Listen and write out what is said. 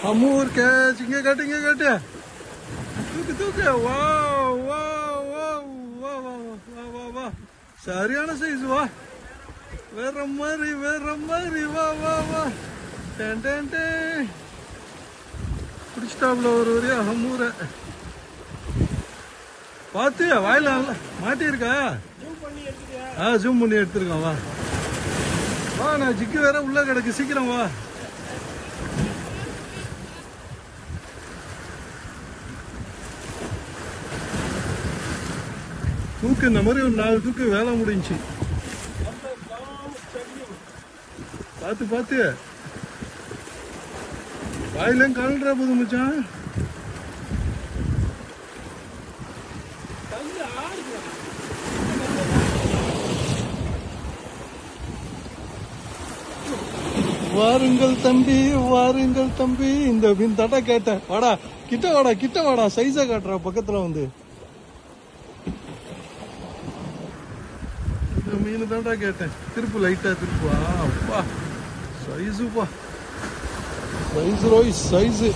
Ammur catch. இங்க காட்டு, இங்க காட்டு. தூக்கு தூக்கு. வா வா வா வா வா வா வா வா. சரியான சைஸ். வா, வேற மாதிரி வேற மாதிரி. வா வா வா. Tan tan tan. பிடிச்சிட்டாப்ல ஒரு வரையா அம்மூரை. பார்த்து வாயில மாட்டியிருக்கா. ஜூம் பண்ணி எடுத்துருக்கான். வா வா, நான் ஜிக்கு வேற உள்ள கிடக்கு. சீக்கிரம் வா. தூக்கு இந்த மாதிரி ஒரு 4 தூக்கு வேலை முடிஞ்சு. பார்த்து பார்த்து வாயிலும் கலண்டா போதும் மச்சான். வாருங்கள் தம்பி, வாருங்கள் தம்பி. இந்த மீன் தட்டா கேட்டேன். வாடா கிட்ட, வாடா கிட்ட, வாடா. சைஸா காட்டுறா பக்கத்துல வந்து. இந்த மீன் தான்டா கேட்டேன். திருப்பு லைட்டா திருப்புவா. அப்பா சைஸுப்பா, சைஸ் ரோய் சைஸு.